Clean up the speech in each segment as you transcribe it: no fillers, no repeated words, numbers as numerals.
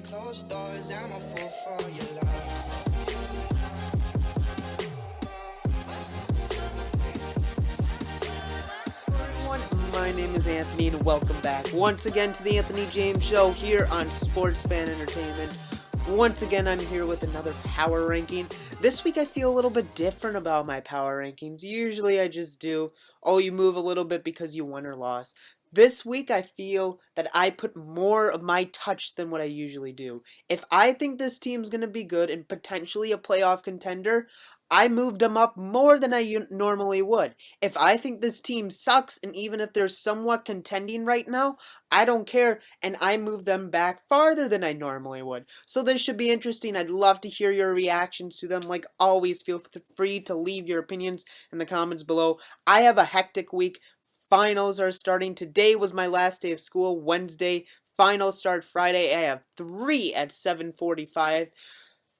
closed doors, I'm a fool for your love. My name is Anthony and welcome back once again to the Anthony James Show here on Sports Fan Entertainment. Once again, I'm here with another power ranking. This week I feel a little bit different about my power rankings. Usually I just do, you move a little bit because you won or lost. This week I feel that I put more of my touch than what I usually do. If I think this team's going to be good and potentially a playoff contender, I moved them up more than I normally would. If I think this team sucks, and even if they're somewhat contending right now, I don't care, and I move them back farther than I normally would. So this should be interesting. I'd love to hear your reactions to them. Like always, feel free to leave your opinions in the comments below. I have a hectic week. Finals are starting. Today was my last day of school. Wednesday, finals start Friday. I have 3 at 7:45.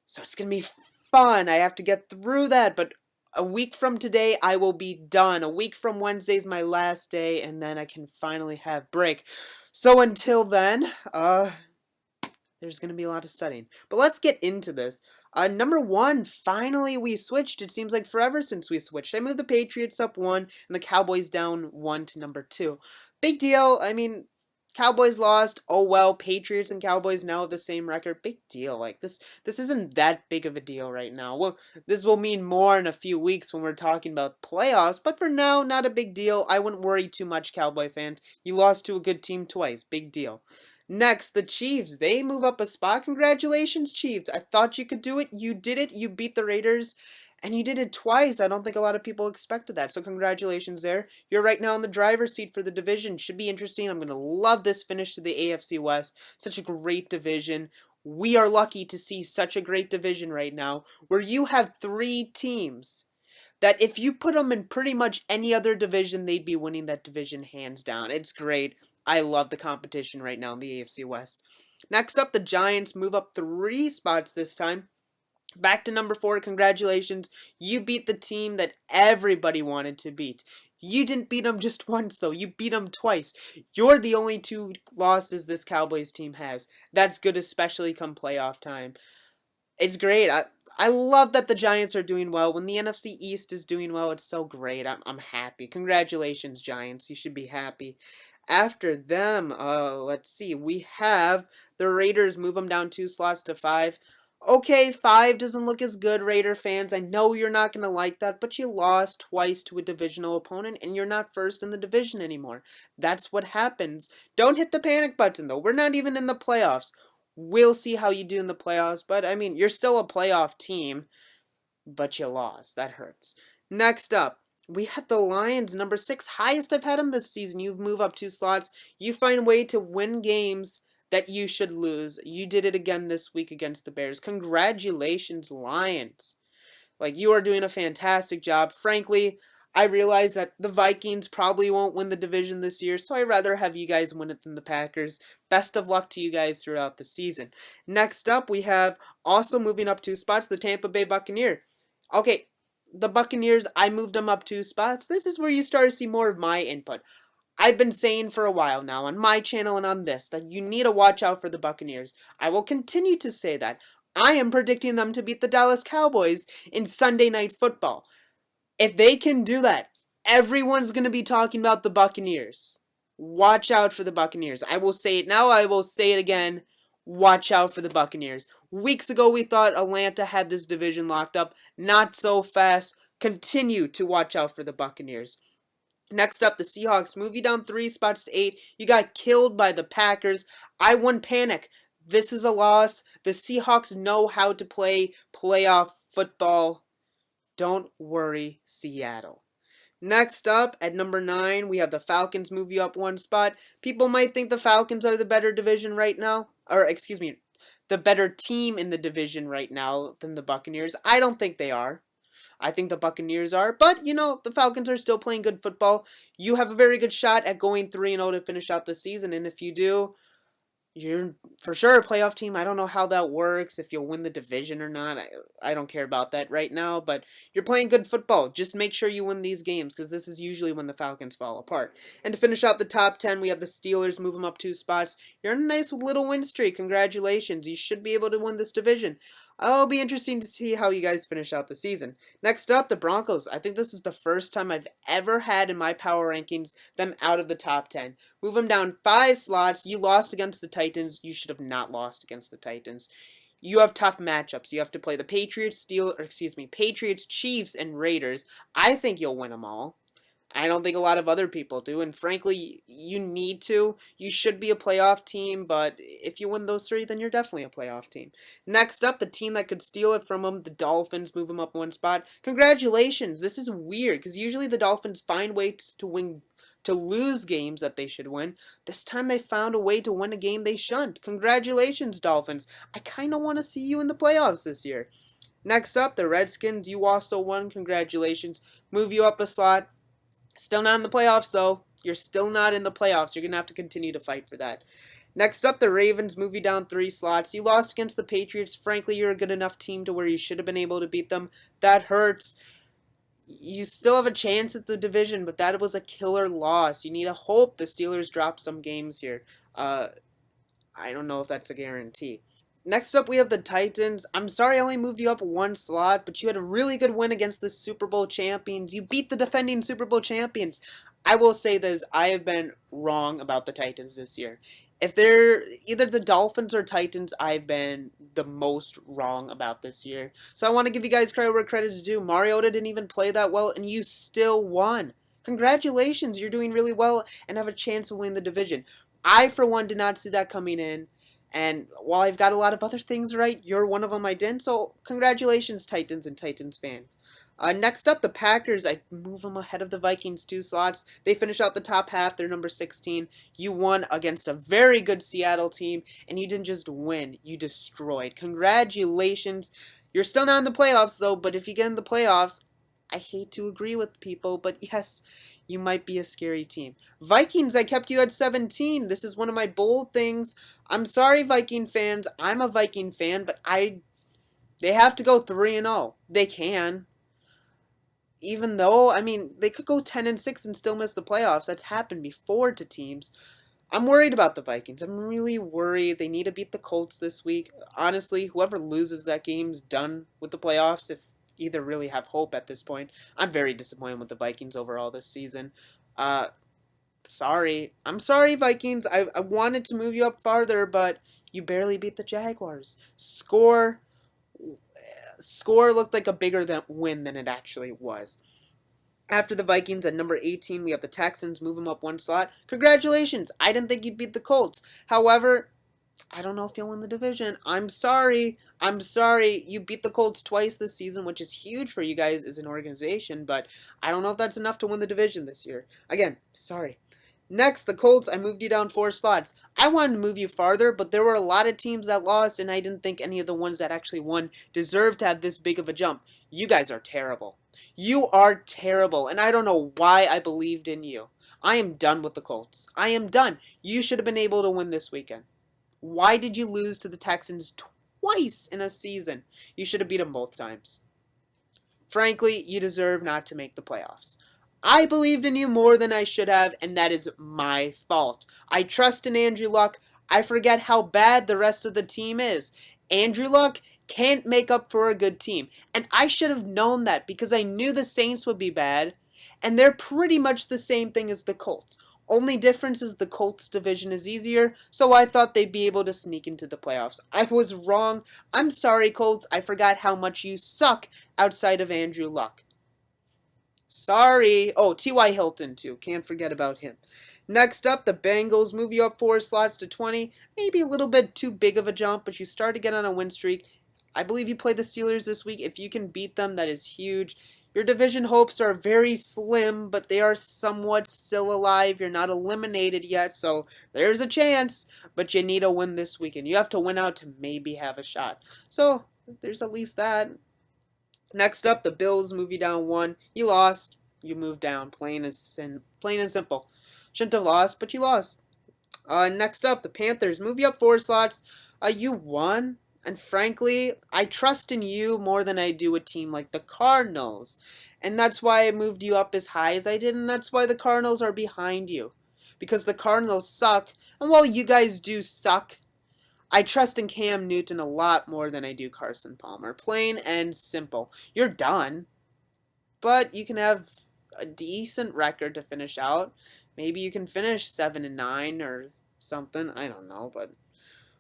So it's going to be fun. I have to get through that, but a week from today, I will be done. A week from Wednesday is my last day, and then I can finally have break. So until then, there's going to be a lot of studying. But let's get into this. Number 1, finally we switched. It seems like forever since we switched. I moved the Patriots up 1 and the Cowboys down 1 to number 2. Big deal. I mean, Cowboys lost. Oh well, Patriots and Cowboys now have the same record. Big deal. Like this isn't that big of a deal right now. Well, this will mean more in a few weeks when we're talking about playoffs, but for now, not a big deal. I wouldn't worry too much, Cowboy fans. You lost to a good team twice. Big deal. Next, the Chiefs. They move up a spot. Congratulations, Chiefs. I thought you could do it. You did it. You beat the Raiders. And you did it twice. I don't think a lot of people expected that. So congratulations there. You're right now in the driver's seat for the division. Should be interesting. I'm going to love this finish to the AFC West. Such a great division. We are lucky to see such a great division right now where you have 3 teams that if you put them in pretty much any other division, they'd be winning that division hands down. It's great. I love the competition right now in the AFC West. Next up, the Giants move up 3 spots this time. Back to number 4, congratulations. You beat the team that everybody wanted to beat. You didn't beat them just once, though. You beat them twice. You're the only 2 losses this Cowboys team has. That's good, especially come playoff time. It's great. I love that the Giants are doing well. When the NFC East is doing well, it's so great. I'm happy. Congratulations, Giants. You should be happy. After them, let's see. We have the Raiders move them down 2 slots to 5. Okay, 5 doesn't look as good, Raider fans. I know you're not going to like that, but you lost twice to a divisional opponent, and you're not first in the division anymore. That's what happens. Don't hit the panic button, though. We're not even in the playoffs. We'll see how you do in the playoffs, but, I mean, you're still a playoff team, but you lost. That hurts. Next up, we have the Lions, number 6, highest I've had them this season. You move up 2 slots. You find a way to win games that you should lose. You did it again this week against the Bears. Congratulations, Lions. Like, you are doing a fantastic job. Frankly, I realize that the Vikings probably won't win the division this year, so I'd rather have you guys win it than the Packers. Best of luck to you guys throughout the season. Next up, we have also moving up 2 spots, the Tampa Bay Buccaneers. Okay, the Buccaneers, I moved them up 2 spots. This is where you start to see more of my input. I've been saying for a while now on my channel and on this that you need to watch out for the Buccaneers. I will continue to say that. I am predicting them to beat the Dallas Cowboys in Sunday Night Football. If they can do that, everyone's going to be talking about the Buccaneers. Watch out for the Buccaneers. I will say it now. I will say it again. Watch out for the Buccaneers. Weeks ago, we thought Atlanta had this division locked up. Not so fast. Continue to watch out for the Buccaneers. Next up, the Seahawks move you down 3 spots to 8. You got killed by the Packers. I wouldn't panic. This is a loss. The Seahawks know how to play playoff football. Don't worry, Seattle. Next up, at number 9, we have the Falcons move you up 1 spot. People might think the Falcons are the better division right now. Or, excuse me, the better team in the division right now than the Buccaneers. I don't think they are. I think the Buccaneers are. But, you know, the Falcons are still playing good football. You have a very good shot at going 3-0 to finish out the season. And if you do, you're for sure a playoff team. I don't know how that works, if you'll win the division or not. I don't care about that right now, but you're playing good football. Just make sure you win these games, because this is usually when the Falcons fall apart. And to finish out the top 10, we have the Steelers, move them up 2 spots. You're on a nice little win streak. Congratulations. You should be able to win this division. It'll be interesting to see how you guys finish out the season. Next up, the Broncos. I think this is the first time I've ever had in my power rankings them out of the top 10. Move them down 5 slots. You lost against the Titans. You should have not lost against the Titans. You have tough matchups. You have to play the Patriots, Chiefs, and Raiders. I think you'll win them all. I don't think a lot of other people do, and frankly, you need to. You should be a playoff team, but if you win those 3, then you're definitely a playoff team. Next up, the team that could steal it from them, the Dolphins, move them up 1 spot. Congratulations. This is weird, because usually the Dolphins find ways to lose games that they should win. This time they found a way to win a game they shouldn't. Congratulations, Dolphins. I kind of want to see you in the playoffs this year. Next up, the Redskins. You also won. Congratulations. Move you up a slot. Still not in the playoffs, though. You're still not in the playoffs. You're going to have to continue to fight for that. Next up, the Ravens move you down 3 slots. You lost against the Patriots. Frankly, you're a good enough team to where you should have been able to beat them. That hurts. You still have a chance at the division, but that was a killer loss. You need to hope the Steelers drop some games here. I don't know if that's a guarantee. Next up, we have the Titans. I'm sorry I only moved you up 1 slot, but you had a really good win against the Super Bowl champions. You beat the defending Super Bowl champions. I will say this, I have been wrong about the Titans this year. If they're either the Dolphins or Titans, I've been the most wrong about this year. So I want to give you guys credit where credit's due. Mariota didn't even play that well, and you still won. Congratulations, you're doing really well and have a chance to win the division. I, for one, did not see that coming in. And while I've got a lot of other things right, you're one of them I didn't. So congratulations, Titans and Titans fans. Next up, the Packers. I move them ahead of the Vikings 2 slots. They finish out the top half. They're number 16. You won against a very good Seattle team, and you didn't just win. You destroyed. Congratulations. You're still not in the playoffs, though, but if you get in the playoffs, I hate to agree with people, but yes, you might be a scary team. Vikings, I kept you at 17. This is one of my bold things. I'm sorry, Viking fans. I'm a Viking fan, but they have to go 3-0. They can. Even though, I mean, they could go 10-6 and still miss the playoffs. That's happened before to teams. I'm worried about the Vikings. I'm really worried. They need to beat the Colts this week. Honestly, whoever loses that game's done with the playoffs if either really have hope at this point. I'm very disappointed with the Vikings overall this season. Sorry. I'm sorry, Vikings. I wanted to move you up farther, but you barely beat the Jaguars. Score looked like a bigger win than it actually was. After the Vikings at number 18, we have the Texans. Move them up 1 slot. Congratulations. I didn't think you'd beat the Colts. However, I don't know if you'll win the division. I'm sorry. You beat the Colts twice this season, which is huge for you guys as an organization, but I don't know if that's enough to win the division this year. Again, sorry. Next, the Colts, I moved you down 4 slots. I wanted to move you farther, but there were a lot of teams that lost, and I didn't think any of the ones that actually won deserved to have this big of a jump. You guys are terrible. You are terrible, and I don't know why I believed in you. I am done with the Colts. I am done. You should have been able to win this weekend. Why did you lose to the Texans twice in a season? You should have beat them both times. Frankly, you deserve not to make the playoffs. I believed in you more than I should have, and that is my fault. I trust in Andrew Luck. I forget how bad the rest of the team is. Andrew Luck can't make up for a good team. And I should have known that because I knew the Saints would be bad, and they're pretty much the same thing as the Colts. Only difference is the Colts division is easier, so I thought they'd be able to sneak into the playoffs. I was wrong. I'm sorry, Colts. I forgot how much you suck outside of Andrew Luck. Sorry. Oh, T.Y. Hilton, too. Can't forget about him. Next up, the Bengals move you up 4 slots to 20. Maybe a little bit too big of a jump, but you start to get on a win streak. I believe you play the Steelers this week. If you can beat them, that is huge. Your division hopes are very slim, but they are somewhat still alive. You're not eliminated yet, so there's a chance. But you need a win this weekend. You have to win out to maybe have a shot. So there's at least that. Next up, the Bills move you down 1. You lost. You moved down. Plain and simple. Shouldn't have lost, but you lost. Next up, the Panthers move you up 4 slots. You won, and frankly, I trust in you more than I do a team like the Cardinals, and that's why I moved you up as high as I did, and that's why the Cardinals are behind you, because the Cardinals suck, and while you guys do suck, I trust in Cam Newton a lot more than I do Carson Palmer. Plain and simple. You're done, but you can have a decent record to finish out. Maybe you can finish 7-9 or something. I don't know, but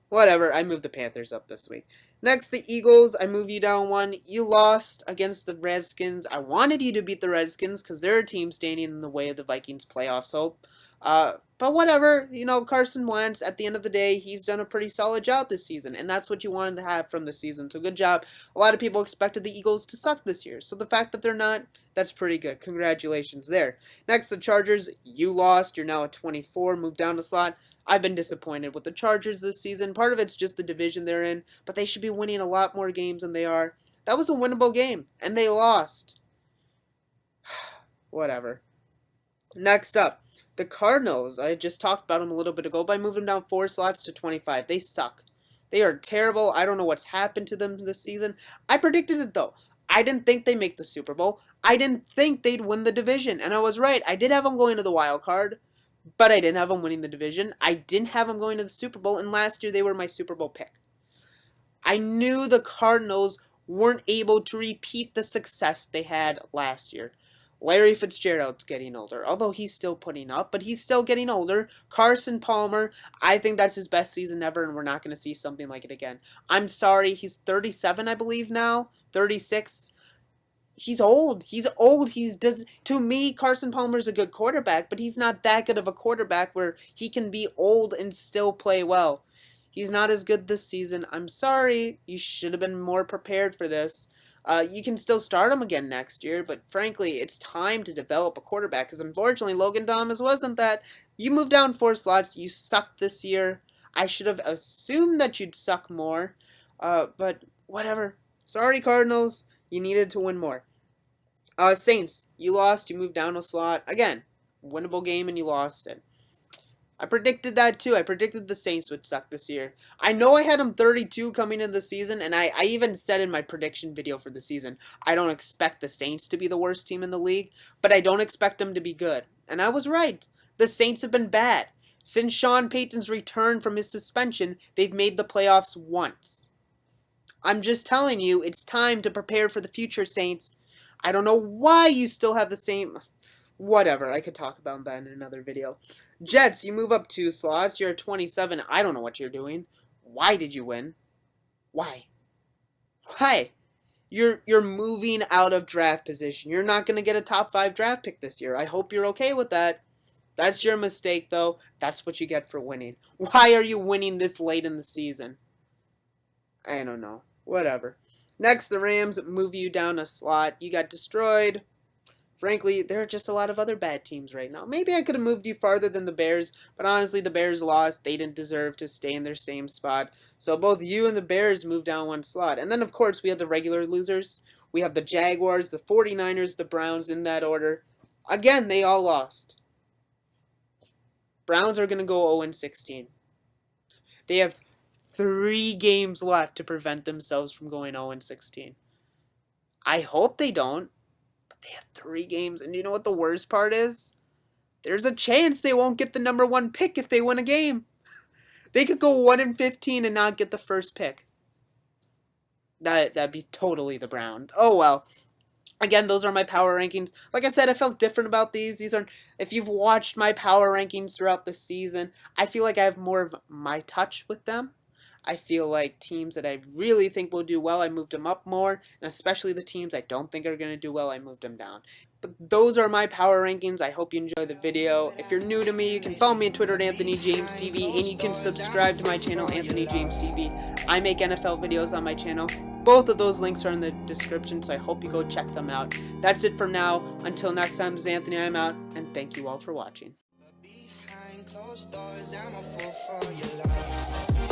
whatever. I moved the Panthers up this week. Next, the Eagles. I move you down 1. You lost against the Redskins. I wanted you to beat the Redskins because they're a team standing in the way of the Vikings' playoffs hope. But whatever, Carson Wentz, at the end of the day, he's done a pretty solid job this season, and that's what you wanted to have from the season, so good job. A lot of people expected the Eagles to suck this year, so the fact that they're not, that's pretty good. Congratulations there. Next, the Chargers. You lost. You're now at 24, moved down a slot. I've been disappointed with the Chargers this season. Part of it's just the division they're in, but they should be winning a lot more games than they are. That was a winnable game, and they lost. Whatever. Next up, the Cardinals. I just talked about them a little bit ago, but I moved them down 4 slots to 25. They suck. They are terrible. I don't know what's happened to them this season. I predicted it, though. I didn't think they'd make the Super Bowl. I didn't think they'd win the division, and I was right. I did have them going to the wild card, but I didn't have them winning the division. I didn't have them going to the Super Bowl, and last year they were my Super Bowl pick. I knew the Cardinals weren't able to repeat the success they had last year. Larry Fitzgerald's getting older, although he's still putting up, but he's still getting older. Carson Palmer, I think that's his best season ever, and we're not going to see something like it again. I'm sorry, he's 37, I believe now, 36. He's old. To me, Carson Palmer's a good quarterback, but he's not that good of a quarterback where he can be old and still play well. He's not as good this season. I'm sorry. You should have been more prepared for this. You can still start him again next year, but frankly, it's time to develop a quarterback, because unfortunately, Logan Thomas wasn't that. You moved down 4 slots. You sucked this year. I should have assumed that you'd suck more, but whatever. Sorry, Cardinals. You needed to win more. Saints, you lost. You moved down a slot. Again, winnable game, and you lost it. I predicted that too. I predicted the Saints would suck this year. I know I had them 32 coming into the season, and I even said in my prediction video for the season, I don't expect the Saints to be the worst team in the league, but I don't expect them to be good. And I was right. The Saints have been bad. Since Sean Payton's return from his suspension, they've made the playoffs once. I'm just telling you, it's time to prepare for the future, Saints. I don't know why you still have the same... Whatever, I could talk about that in another video. Jets, you move up 2 slots. You're at 27. I don't know what you're doing. Why did you win? Why? You're moving out of draft position. You're not going to get a top 5 draft pick this year. I hope you're okay with that. That's your mistake, though. That's what you get for winning. Why are you winning this late in the season? I don't know. Whatever. Next, the Rams move you down a slot. You got destroyed. Frankly, there are just a lot of other bad teams right now. Maybe I could have moved you farther than the Bears, but honestly, the Bears lost. They didn't deserve to stay in their same spot. So both you and the Bears moved down 1 slot. And then, of course, we have the regular losers. We have the Jaguars, the 49ers, the Browns, in that order. Again, they all lost. Browns are going to go 0-16. They have 3 games left to prevent themselves from going 0-16. I hope they don't. They have 3 games, and you know what the worst part is? There's a chance they won't get the number 1 pick if they win a game. They could go 1-15 and not get the first pick. That'd be totally the Browns. Oh well. Again, those are my power rankings. Like I said, I felt different about these. If you've watched my power rankings throughout the season, I feel like I have more of my touch with them. I feel like teams that I really think will do well, I moved them up more, and especially the teams I don't think are going to do well, I moved them down. But those are my power rankings. I hope you enjoy the video. If you're new to me, you can follow me on Twitter at AnthonyJamesTV, and you can subscribe to my channel, Anthony James TV. I make NFL videos on my channel. Both of those links are in the description, so I hope you go check them out. That's it from now. Until next time, this is Anthony. I'm out, and thank you all for watching. Behind closed doors, I'm a fool for your love.